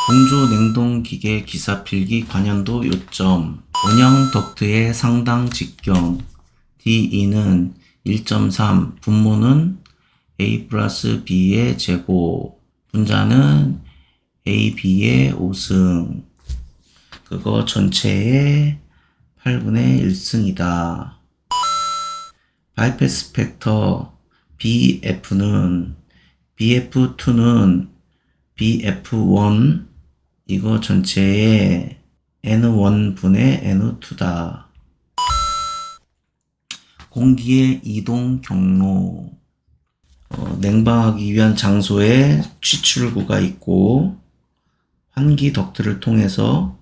공조 냉동기계 기사필기 관연도 요점. 원형 덕트의 상당 직경. D2는 1.3, 분모는 A 플러스 B의 제곱, 분자는 A, B의 5승. 그거 전체의 8분의 1승이다. 바이패스 팩터 BF는 BF2는 BF1 이거 전체의 N1분의 N2다. 공기의 이동 경로. 냉방하기 위한 장소에 취출구가 있고 환기 덕트를 통해서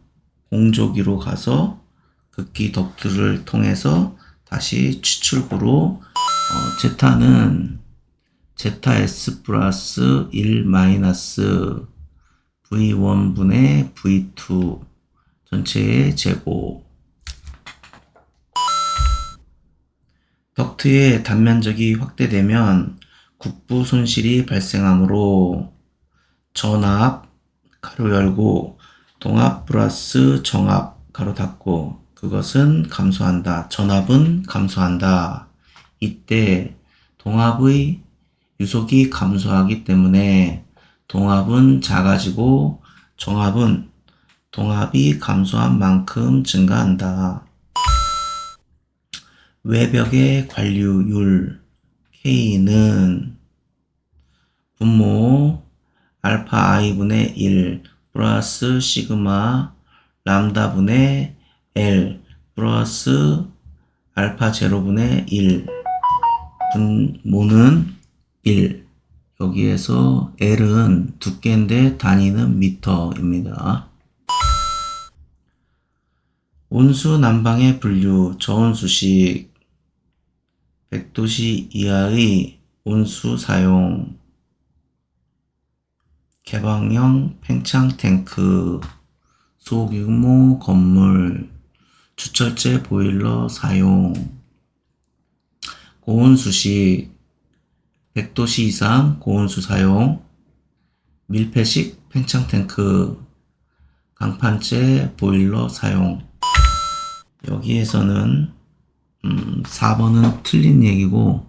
공조기로 가서 극기 덕트를 통해서 다시 취출구로 제타는 ZS 플러스 1 마이너스 V1분의 V2 전체의 제곱. 덕트의 단면적이 확대되면 국부 손실이 발생하므로 전압 가로 열고 동압 플러스 정압 가로 닫고 그것은 감소한다. 전압은 감소한다. 이때 동압의 유속이 감소하기 때문에 동압은 작아지고 정압은 동압이 감소한 만큼 증가한다. 외벽의 관류율 K는 분모 알파 i분의 1 플러스 시그마 람다 분의 L 플러스 알파 제로분의 1 분모는 1. 여기에서 L은 두께인데 단위는 미터입니다. 온수 난방의 분류, 저온수식, 100도씨 이하의 온수 사용, 개방형 팽창 탱크, 소규모 건물, 주철제 보일러 사용, 고온수식, 100도씨 이상 고온수 사용, 밀폐식 팽창 탱크, 강판제 보일러 사용. 여기에서는 4번은 틀린 얘기고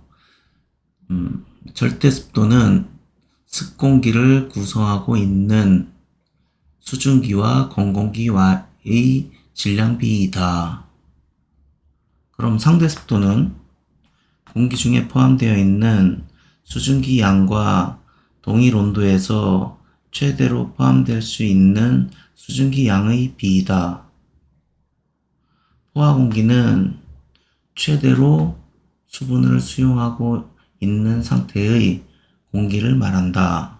절대 습도는 습공기를 구성하고 있는 수증기와 건공기와의 질량 비이다. 그럼 상대 습도는 공기 중에 포함되어 있는 수증기 양과 동일 온도에서 최대로 포함될 수 있는 수증기 양의 비이다. 포화 공기는 최대로 수분을 수용하고 있는 상태의 공기를 말한다.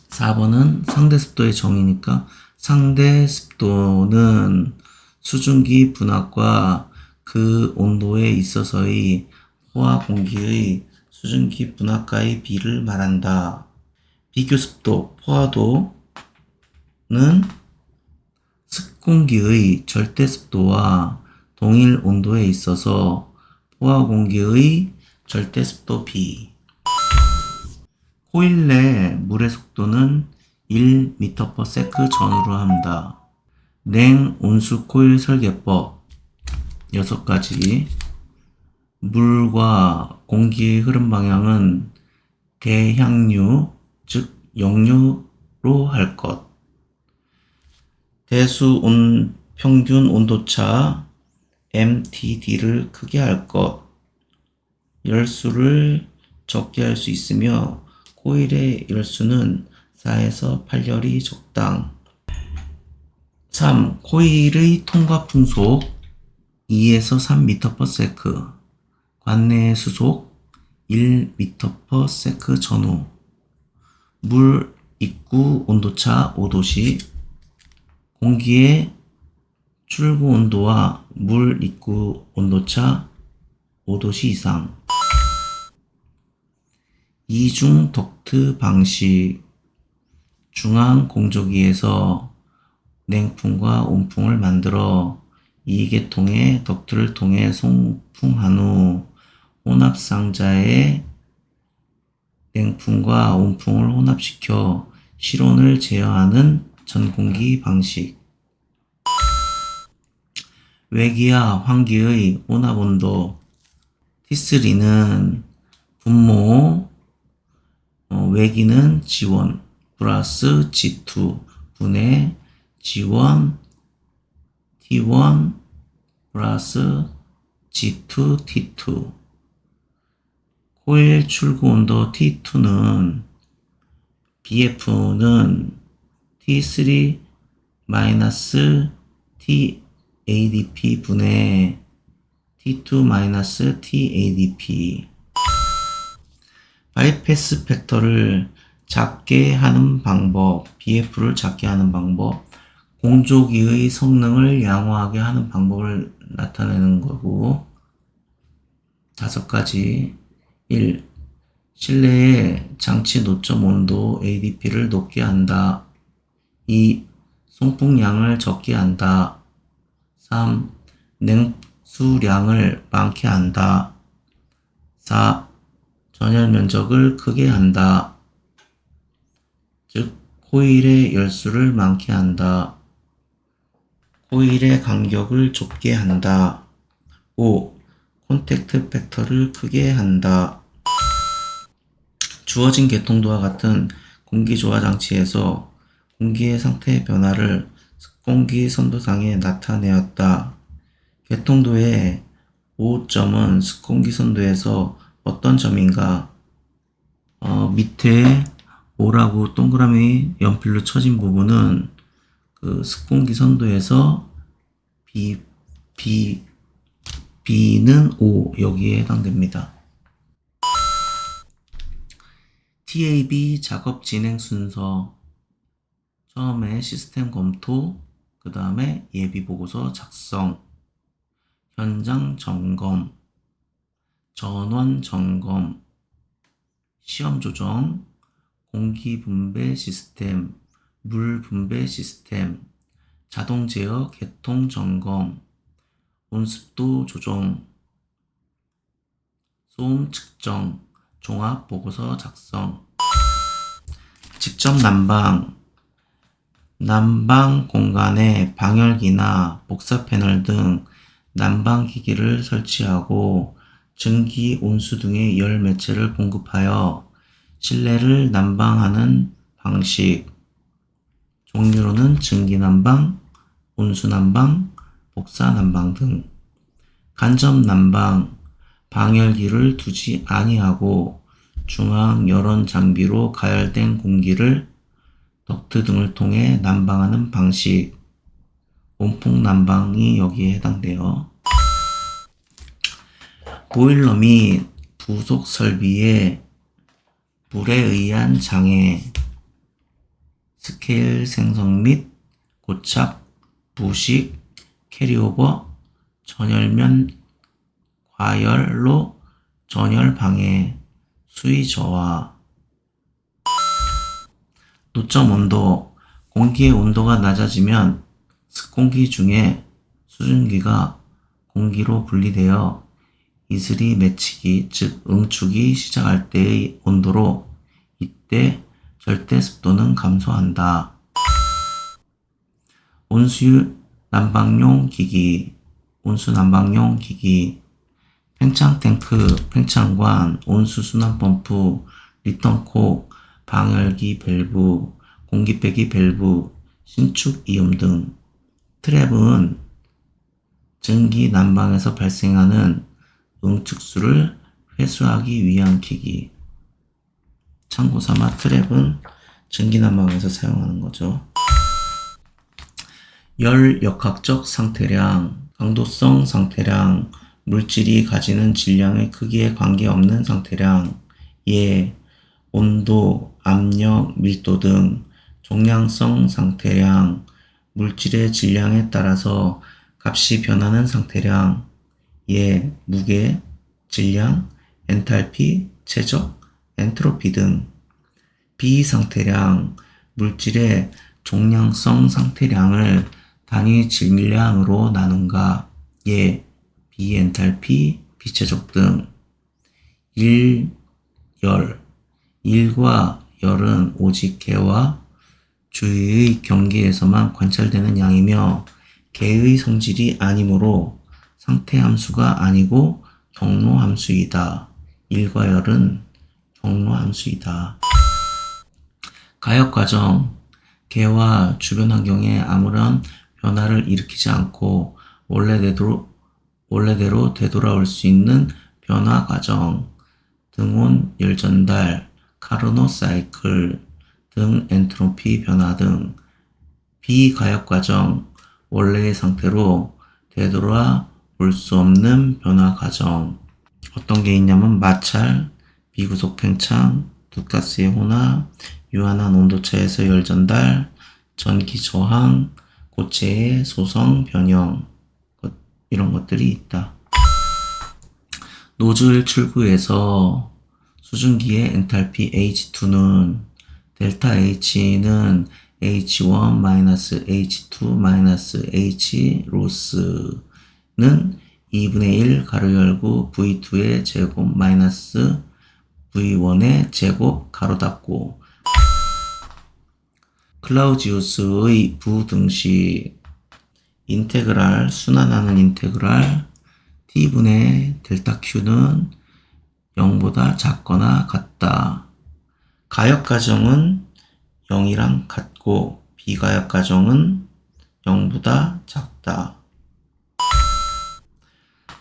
4번은 상대 습도의 정의니까 상대 습도는 수증기 분압과 그 온도에 있어서의 포화 공기의 수증기 분압과의 비를 말한다. 비교 습도, 포화도는 습공기의 절대 습도와 동일 온도에 있어서 포화 공기의 절대 습도 비. 코일 내 물의 속도는 1m/s 전후로 한다. 냉온수 코일 설계법 6가지. 물과 공기의 흐름 방향은 대향류, 즉 역류로 할 것. 대수 평균 온도차 MTD를 크게 할 것. 열수를 적게 할 수 있으며 코일의 열수는 4에서 8열이 적당. 3. 코일의 통과 풍속 2에서 3m/s. 관내의 수속 1m/s 전후. 물 입구 온도차 5도씨. 공기의 출구 온도와 물 입구 온도차 5도씨 이상. 이중 덕트 방식. 중앙 공조기에서 냉풍과 온풍을 만들어 이 계통의 덕트를 통해 송풍한 후 혼합상자에 냉풍과 온풍을 혼합시켜 실온을 제어하는 전공기 방식. 외기와 환기의 온합온도. T3는 분모, 외기는 G1 플러스 G2 분의 G1 T1 플러스 G2 T2. 코일 출구 온도 T2는 BF는 T3 마이너스 TADP 분의 T2 마이너스 TADP. 바이패스 팩터를 작게 하는 방법, BF를 작게 하는 방법, 공조기의 성능을 양호하게 하는 방법을 나타내는 거고, 5가지. 1. 실내의 장치 노점 온도 ADP를 높게 한다. 2. 송풍량을 적게 한다. 3. 냉수량을 많게 한다. 4. 전열 면적을 크게 한다. 즉, 코일의 열수를 많게 한다. 코일의 간격을 좁게 한다. 5. 콘택트 팩터를 크게 한다. 주어진 개통도와 같은 공기조화 장치에서 공기의 상태의 변화를 습공기 선도상에 나타내었다. 개통도의 5점은 습공기 선도에서 어떤 점인가? 밑에 5라고 동그라미 연필로 쳐진 부분은 그 습공기 선도에서 B는 5 여기에 해당됩니다. TAB 작업 진행 순서. 처음에 시스템 검토, 그 다음에 예비 보고서 작성, 현장 점검, 전원 점검, 시험 조정, 공기 분배 시스템, 물 분배 시스템, 자동 제어 개통 점검, 온습도 조정, 소음 측정, 종합 보고서 작성. 직접 난방. 난방 공간에 방열기나 복사 패널 등 난방 기기를 설치하고 증기, 온수 등의 열 매체를 공급하여 실내를 난방하는 방식. 종류로는 증기 난방, 온수 난방, 복사 난방 등. 간접 난방. 방열기를 두지 아니하고 중앙 열원 장비로 가열된 공기를 덕트 등을 통해 난방하는 방식. 온풍 난방이 여기에 해당돼요. 보일러 및 부속 설비의 불에 의한 장애, 스케일 생성 및 고착, 부식, 캐리오버, 전열면 과열로 전열 방해, 수위 저하. 노점 온도. 공기의 온도가 낮아지면 습공기 중에 수증기가 공기로 분리되어 이슬이 맺히기, 즉 응축이 시작할 때의 온도로 이때 절대 습도는 감소한다. 온수 난방용 기기. 온수 난방용 기기. 팽창 탱크, 팽창관, 온수 순환 펌프, 리턴콕, 방열기 밸브, 공기 빼기 밸브, 신축 이음 등. 트랩은 증기 난방에서 발생하는 응축수를 회수하기 위한 기기. 참고 삼아 트랩은 증기 난방에서 사용하는 거죠. 열 역학적 상태량, 강도성 상태량, 물질이 가지는 질량의 크기에 관계없는 상태량, 예, 온도, 압력, 밀도 등 종량성 상태량, 물질의 질량에 따라서 값이 변하는 상태량, 예, 무게, 질량, 엔탈피, 최적, 엔트로피 등. 비상태량, 물질의 종량성 상태량을 단위 질량으로 나눈가, 예, 비엔탈피, 비최적 등. 일, 열. 일과 열은 오직 개와 주위의 경계에서만 관찰되는 양이며 개의 성질이 아니므로 상태함수가 아니고 경로함수이다. 1과 열은 경로함수이다. 가역과정, 개와 주변 환경에 아무런 변화를 일으키지 않고 원래대로 되돌아올 수 있는 변화 과정, 등온 열전달, 카르노 사이클 등 엔트로피 변화 등 비가역 과정, 원래의 상태로 되돌아 올 수 없는 변화 과정. 어떤 게 있냐면 마찰, 비구속 팽창, 두 가스의 혼합, 유한한 온도차에서 열전달, 전기 저항, 고체의 소성 변형, 이런 것들이 있다. 노즐 출구에서 수증기의 엔탈피 H2는 델타 H는 H1-H2-H 로스는 2분의 1 가로 열고 V2의 제곱 마이너스 V1의 제곱 가로 닫고 클라우지우스의 부등식 인테그랄 순환하는 인테그랄 t분의 델타 q는 0보다 작거나 같다. 가역 가정은 0이랑 같고 비가역 가정은 0보다 작다.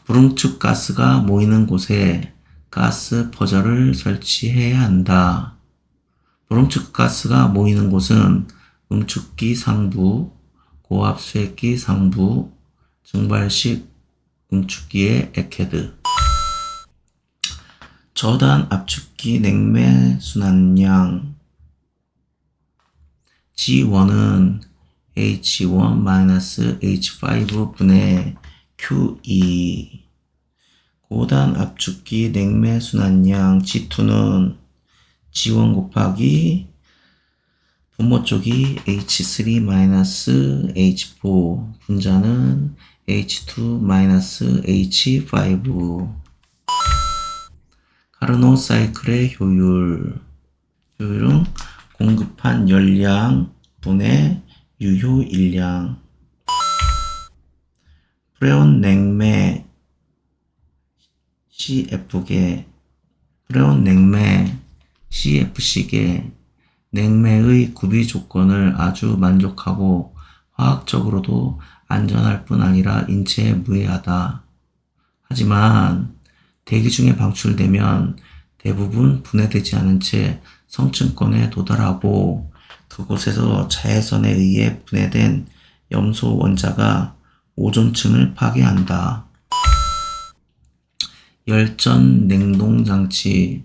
불응축 가스가 모이는 곳에 가스 퍼저를 설치해야 한다. 불응축 가스가 모이는 곳은 응축기 상부, 고압 수액기 상부, 증발식 응축기의 액헤드, 저단 압축기 냉매 순환량 G1은 H1-H5 분의 Q2, 고단 압축기 냉매 순환량 G2는 G1 곱하기 분모 쪽이 H3-H4, 분자는 H2-H5. 카르노 사이클의 효율은 공급한 열량 분의 유효 일량. 프레온 냉매 CF계, 프레온 냉매 CFC계, 냉매의 구비 조건을 아주 만족하고 화학적으로도 안전할 뿐 아니라 인체에 무해하다. 하지만 대기 중에 방출되면 대부분 분해되지 않은 채 성층권에 도달하고 그곳에서 자외선에 의해 분해된 염소 원자가 오존층을 파괴한다. 열전 냉동장치,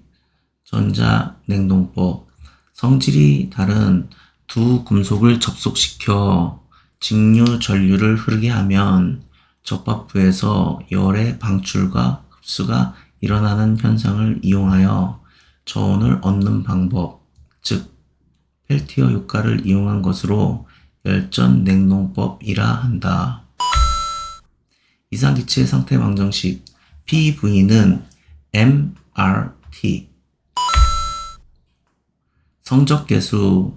전자냉동법. 성질이 다른 두 금속을 접속시켜 직류 전류를 흐르게 하면 접합부에서 열의 방출과 흡수가 일어나는 현상을 이용하여 저온을 얻는 방법, 즉 펠티어 효과를 이용한 것으로 열전 냉동법이라 한다. 이상기체 상태 방정식 PV는 MRT, 성적계수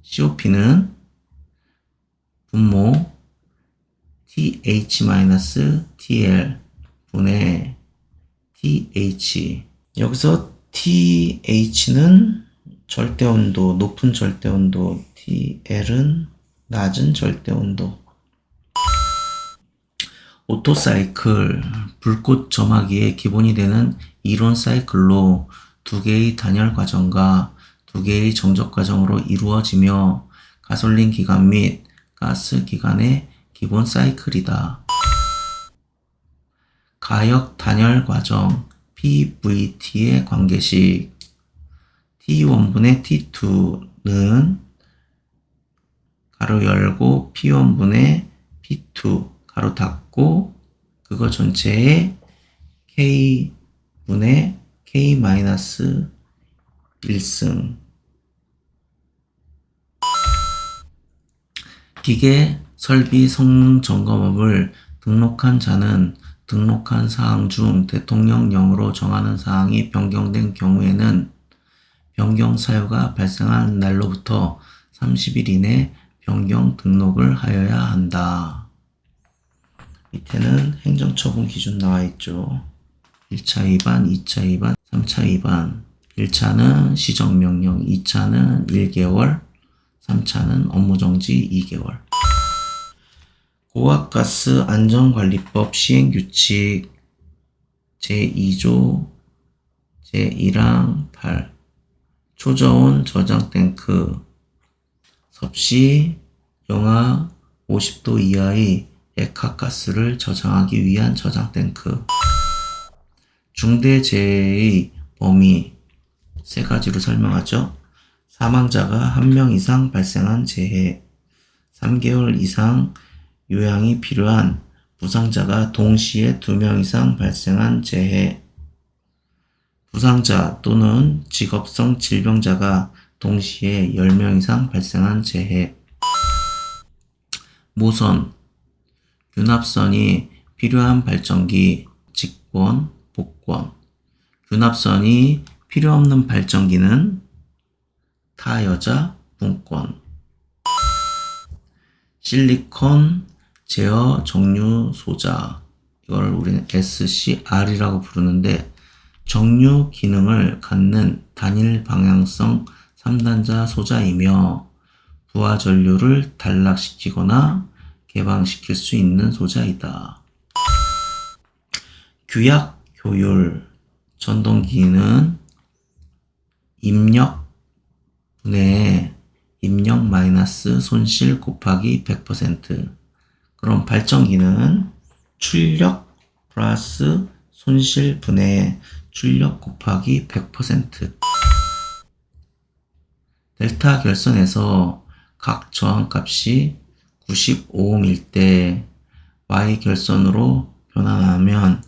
COP는 분모 TH-TL 분의 TH. 여기서 TH는 절대온도, 높은 절대온도, TL은 낮은 절대온도. 오토사이클, 불꽃 점화기의 기본이 되는 이론 사이클로 두 개의 단열 과정과 두 개의 정적 과정으로 이루어지며 가솔린 기관 및 가스 기관의 기본 사이클이다. 가역 단열 과정 PVT의 관계식 T1분의 T2는 가로 열고 P1분의 P2 가로 닫고 그거 전체에 K분의 K-1승. 기계 설비 성능 점검업을 등록한 자는 등록한 사항 중 대통령령으로 정하는 사항이 변경된 경우에는 변경 사유가 발생한 날로부터 30일 이내 변경 등록을 하여야 한다. 밑에는 행정처분 기준 나와 있죠. 1차 위반, 2차 위반, 3차 위반. 1차는 시정명령, 2차는 1개월, 3차는 업무정지 2개월. 고압가스 안전관리법 시행규칙 제2조 제1항 8 초저온 저장탱크 섭씨 영하 50도 이하의 액화가스를 저장하기 위한 저장탱크. 중대재해의 범위 세 가지로 설명하죠. 사망자가 1명 이상 발생한 재해, 3개월 이상 요양이 필요한 부상자가 동시에 2명 이상 발생한 재해, 부상자 또는 직업성 질병자가 동시에 10명 이상 발생한 재해, 모선, 균합선이 필요한 발전기, 직권, 복권, 균합선이 필요 없는 발전기는 타여자, 분권, 실리콘 제어 정류 소자, 이걸 우리는 SCR이라고 부르는데 정류 기능을 갖는 단일 방향성 3단자 소자이며 부하 전류를 단락시키거나 개방시킬 수 있는 소자이다. 규약 교율 전동기는 입력 분해에 입력 마이너스 손실 곱하기 100%. 그럼 발전기는 출력 플러스 손실 분해에 출력 곱하기 100%. 델타 결선에서 각 저항값이 95옴일 때 Y 결선으로 변환하면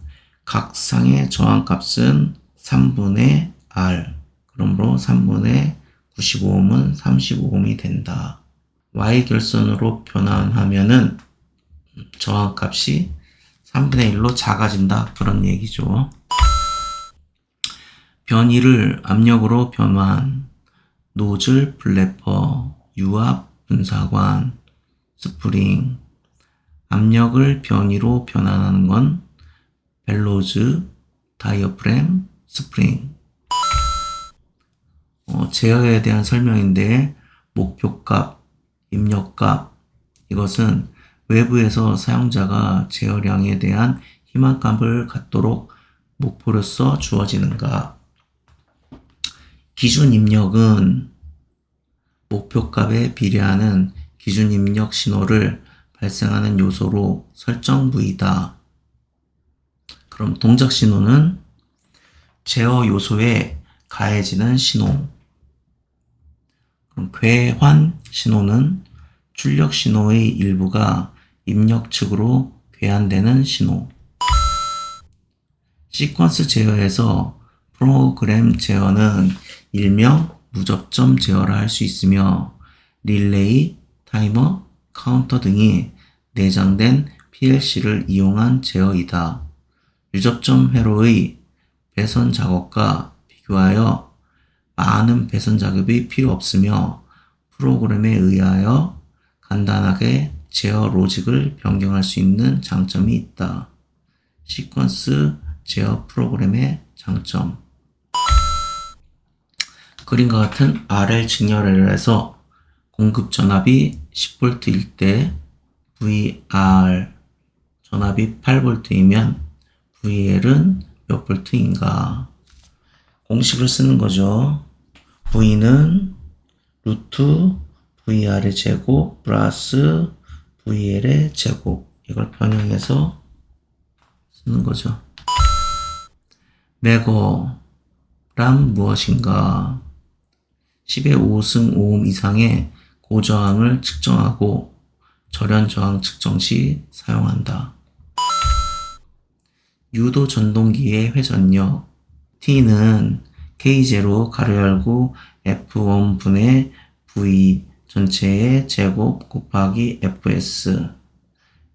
각 상의 저항값은 3분의 R. 그러므로 3분의 95옴은 35옴이 된다. Y 결선으로 변환하면은 저항값이 3분의 1로 작아진다. 그런 얘기죠. 변이를 압력으로 변환, 노즐 플래퍼, 유압 분사관, 스프링. 압력을 변이로 변환하는 건 벨로즈, 다이어프램, 스프링. 제어에 대한 설명인데 목표값, 입력값, 이것은 외부에서 사용자가 제어량에 대한 희망감을 갖도록 목표로서 주어지는 값. 기준 입력은 목표값에 비례하는 기준 입력 신호를 발생하는 요소로 설정 부위다. 그럼 동작 신호는 제어 요소에 가해지는 신호. 그럼 괴환 신호는 출력 신호의 일부가 입력 측으로 괴환되는 신호. 시퀀스 제어에서 프로그램 제어는 일명 무접점 제어를 할 수 있으며 릴레이, 타이머, 카운터 등이 내장된 PLC를 이용한 제어이다. 유접점 회로의 배선 작업과 비교하여 많은 배선 작업이 필요 없으며 프로그램에 의하여 간단하게 제어 로직을 변경할 수 있는 장점이 있다. 시퀀스 제어 프로그램의 장점. 그림과 같은 RL 직렬rel에서 공급 전압이 10V일 때 VR 전압이 8V이면 VL은 몇 볼트인가? 공식을 쓰는 거죠. V는 루트 VR의 제곱 플러스 VL의 제곱. 이걸 변형해서 쓰는 거죠. 매거란 무엇인가? 10의 5승 5옴 이상의 고저항을 측정하고 절연 저항 측정 시 사용한다. 유도 전동기의 회전력 T는 K0 가로 열고 F1 분의 V 전체의 제곱 곱하기 FS.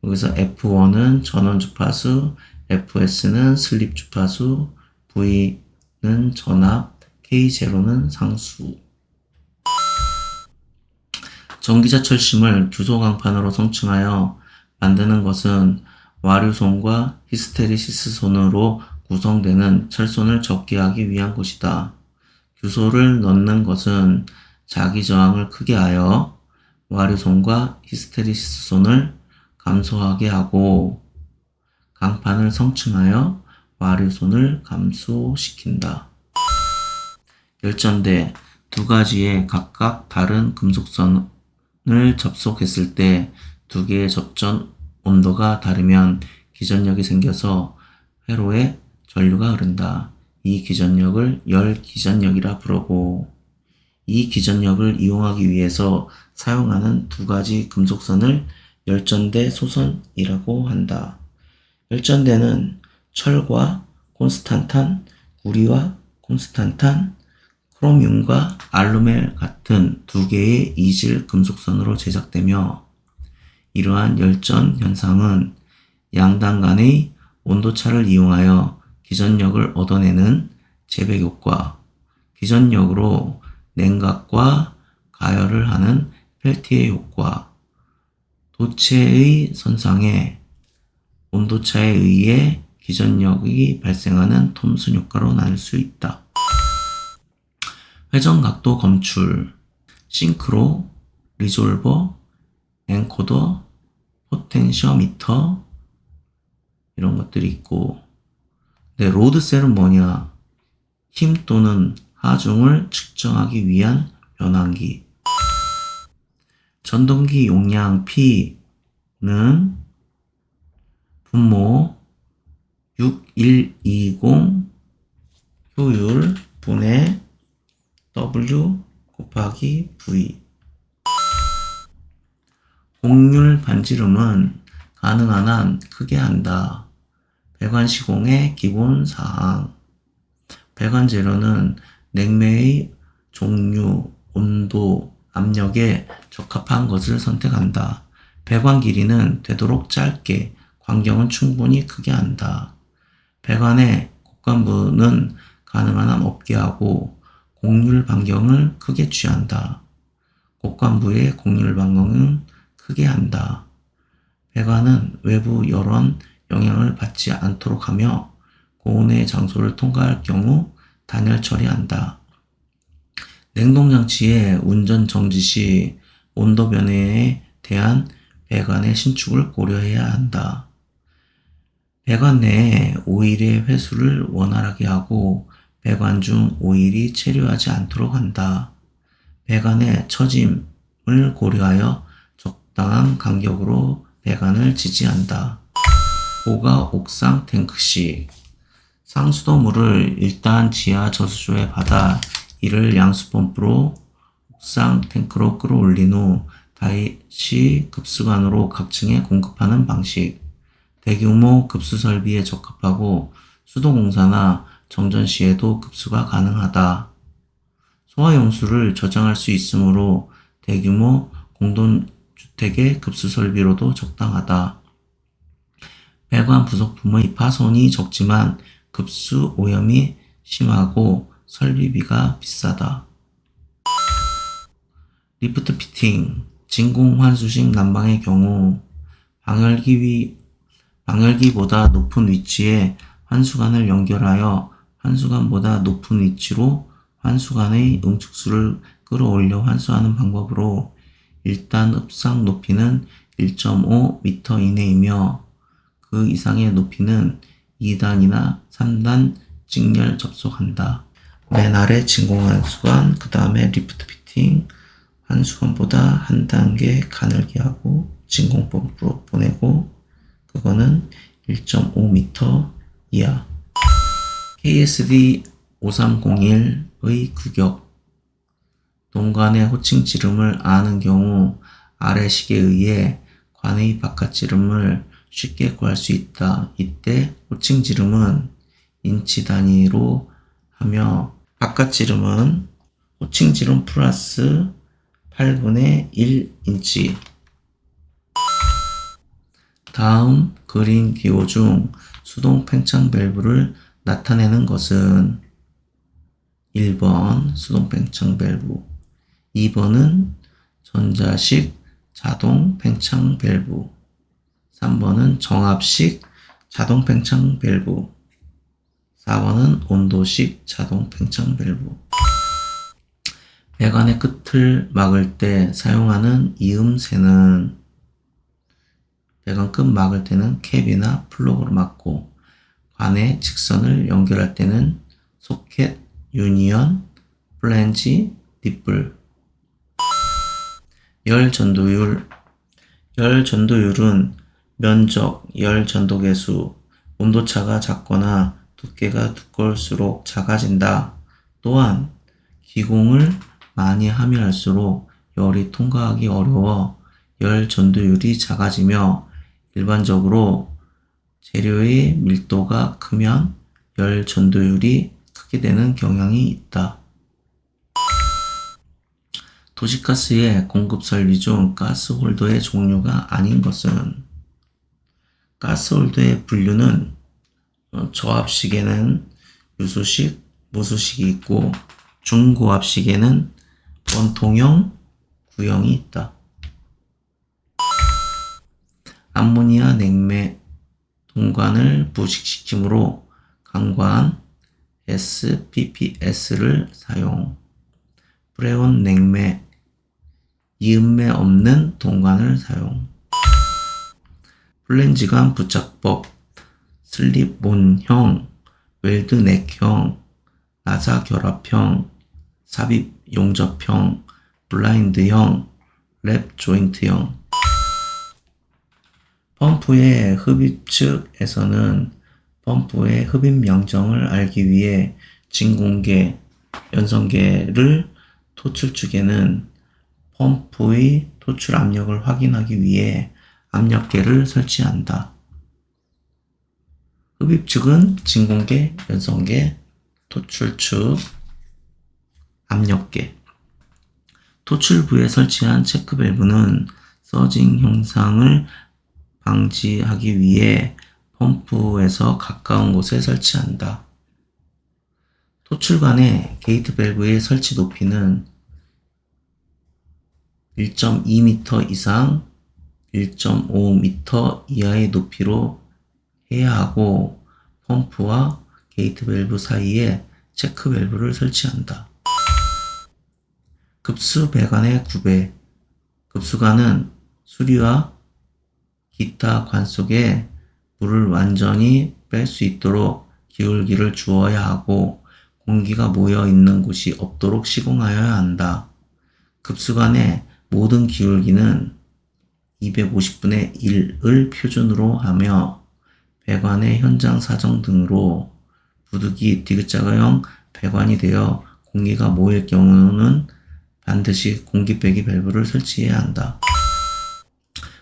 여기서 F1은 전원 주파수, FS는 슬립 주파수, V는 전압, K0는 상수. 전기자철심을 규소 강판으로 성층하여 만드는 것은 와류손과 히스테리시스손으로 구성되는 철손을 적게 하기 위한 것이다. 규소를 넣는 것은 자기 저항을 크게 하여 와류손과 히스테리시스손을 감소하게 하고 강판을 성층하여 와류손을 감소시킨다. 열전대 두 가지의 각각 다른 금속선을 접속했을 때 두 개의 접전 온도가 다르면 기전력이 생겨서 회로에 전류가 흐른다. 이 기전력을 열기전력이라 부르고, 이 기전력을 이용하기 위해서 사용하는 두 가지 금속선을 열전대 소선이라고 한다. 열전대는 철과 콘스탄탄, 구리와 콘스탄탄, 크로뮴과 알루멜 같은 두 개의 이질 금속선으로 제작되며, 이러한 열전 현상은 양단 간의 온도차를 이용하여 기전력을 얻어내는 제백 효과, 기전력으로 냉각과 가열을 하는 펠티의 효과, 도체의 선상의 온도차에 의해 기전력이 발생하는 톰슨 효과로 나눌 수 있다. 회전각도 검출, 싱크로, 리졸버, 엔코더, 포텐시어미터 이런 것들이 있고, 로드셀은 뭐냐? 힘 또는 하중을 측정하기 위한 변환기. 전동기 용량 P는 분모 6120 효율 분의 W 곱하기 V. 곡률 반지름은 가능한 한 크게 한다. 배관시공의 기본 사항. 배관 재료는 냉매의 종류, 온도, 압력에 적합한 것을 선택한다. 배관 길이는 되도록 짧게, 광경은 충분히 크게 한다. 배관의 곡간부는 가능한 한 없게 하고 곡률 반경을 크게 취한다. 곡간부의 곡률 반경은 크게 한다. 배관은 외부 열원 영향을 받지 않도록 하며 고온의 장소를 통과할 경우 단열 처리한다. 냉동장치의 운전 정지 시 온도 변화에 대한 배관의 신축을 고려해야 한다. 배관 내에 오일의 회수를 원활하게 하고 배관 중 오일이 체류하지 않도록 한다. 배관의 처짐을 고려하여 적당한 간격으로 배관을 지지한다. 고가 옥상 탱크 시 상수도물을 일단 지하 저수조에 받아 이를 양수펌프로 옥상 탱크로 끌어올린 후 다시 급수관으로 각층에 공급하는 방식. 대규모 급수 설비에 적합하고 수도공사나 정전 시에도 급수가 가능하다. 소화용수를 저장할 수 있으므로 대규모 공동주택의 급수 설비로도 적당하다. 배관 부속품의 파손이 적지만 급수 오염이 심하고 설비비가 비싸다. 리프트 피팅, 진공 환수식 난방의 경우 방열기보다 높은 위치에 환수관을 연결하여 환수관보다 높은 위치로 환수관의 응축수를 끌어올려 환수하는 방법으로 일단 흡상 높이는 1.5m 이내이며 그 이상의 높이는 2단이나 3단 직렬 접속한다. 맨 아래 진공환수관, 그 다음에 리프트 피팅, 환수관보다 한 단계 가늘게 하고 진공펌프로 보내고 그거는 1.5m 이하. KSD 5301의 규격. 동관의 호칭 지름을 아는 경우 아래 식에 의해 관의 바깥 지름을 쉽게 구할 수 있다. 이때 호칭 지름은 인치 단위로 하며 바깥 지름은 호칭 지름 플러스 8분의 1인치. 다음 그린 기호 중 수동 팽창 밸브를 나타내는 것은 1번 수동 팽창 밸브, 2번은 전자식 자동 팽창 밸브, 3번은 정압식 자동 팽창 밸브, 4번은 온도식 자동 팽창 밸브. 배관의 끝을 막을 때 사용하는 이음새는 배관 끝 막을 때는 캡이나 플러그로 막고, 관의 직선을 연결할 때는 소켓, 유니언, 플랜지, 뒷불. 열 전도율. 열 전도율은 면적, 열 전도계수, 온도차가 작거나 두께가 두꺼울수록 작아진다. 또한 기공을 많이 하면 할수록 열이 통과하기 어려워 열 전도율이 작아지며, 일반적으로 재료의 밀도가 크면 열 전도율이 크게 되는 경향이 있다. 도시가스의 공급 설비 중 가스홀더의 종류가 아닌 것은? 가스홀더의 분류는 저압식에는 유수식, 무수식이 있고, 중고압식에는 원통형, 구형이 있다. 암모니아 냉매 동관을 부식시키므로 강관 SPPS를 사용. 프레온 냉매 이음매 없는 동관을 사용. 플랜지관 부착법 슬립온형, 웰드넥형, 나사 결합형, 삽입 용접형, 블라인드형, 랩 조인트형. 펌프의 흡입 측에서는 펌프의 흡입 명정을 알기 위해 진공계, 연성계를 토출 측에는 펌프의 토출 압력을 확인하기 위해 압력계를 설치한다. 흡입 측은 진공계, 연성계, 토출 측, 압력계. 토출부에 설치한 체크 밸브는 서징 현상을 방지하기 위해 펌프에서 가까운 곳에 설치한다. 토출관의 게이트 밸브의 설치 높이는 1.2m 이상 1.5m 이하의 높이로 해야 하고, 펌프와 게이트 밸브 사이에 체크 밸브를 설치한다. 급수 배관의 구배. 급수관은 수리와 기타 관 속에 물을 완전히 뺄 수 있도록 기울기를 주어야 하고, 공기가 모여 있는 곳이 없도록 시공하여야 한다. 급수관의 모든 기울기는 250분의 1을 표준으로 하며, 배관의 현장 사정 등으로 부득이 디귿자형 배관이 되어 공기가 모일 경우는 반드시 공기 빼기 밸브를 설치해야 한다.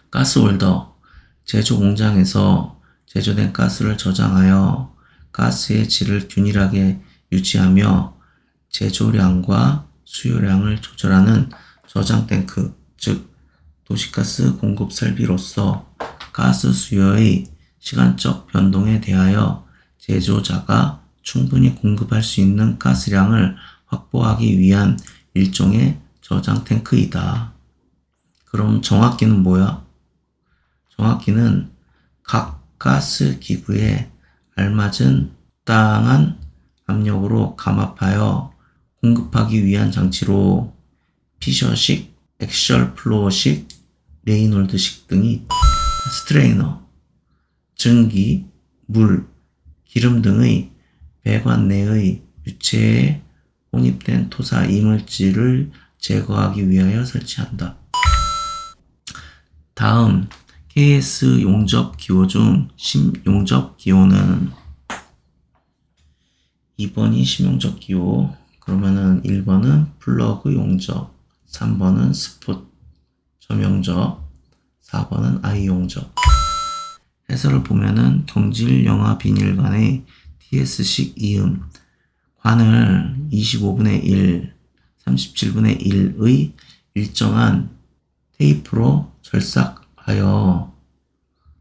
가스홀더. 제조 공장에서 제조된 가스를 저장하여 가스의 질을 균일하게 유지하며 제조량과 수요량을 조절하는 저장 탱크, 즉 도시가스 공급 설비로서 가스 수요의 시간적 변동에 대하여 제조자가 충분히 공급할 수 있는 가스량을 확보하기 위한 일종의 저장 탱크이다. 그럼 정압기는 뭐야? 정압기는 각 가스 기구에 알맞은 적당한 압력으로 감압하여 공급하기 위한 장치로 피셔식, 엑셜 플로어식, 레이놀드식 등이 있다. 스트레이너. 증기, 물, 기름 등의 배관 내의 유체에 혼입된 토사 이물질을 제거하기 위하여 설치한다. 다음 KS 용접 기호 중 심용접 기호는 2번이 심용접 기호, 그러면은 1번은 플러그 용접, 3번은 스폿 점용접, 4번은 아이 용접. 해설을 보면은 경질 영하 비닐 관의 TS식 이음, 관을 25분의 1, 37분의 1의 일정한 테이프로 절삭하여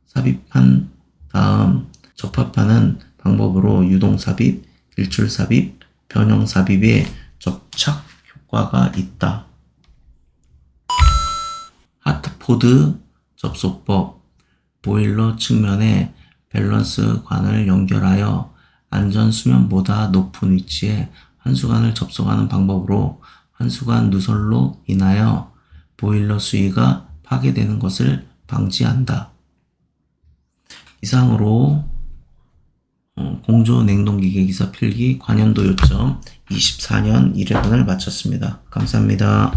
삽입한 다음 접합하는 방법으로 유동 삽입, 일출 삽입, 변형 삽입에 접착 효과가 있다. 하트포드 접속법. 보일러 측면에 밸런스 관을 연결하여 안전 수면보다 높은 위치에 환수관을 접속하는 방법으로 환수관 누설로 인하여 보일러 수위가 파괴되는 것을 방지한다. 이상으로 공조 냉동기계 기사 필기 관연도 요점 24년 1회분을 마쳤습니다. 감사합니다.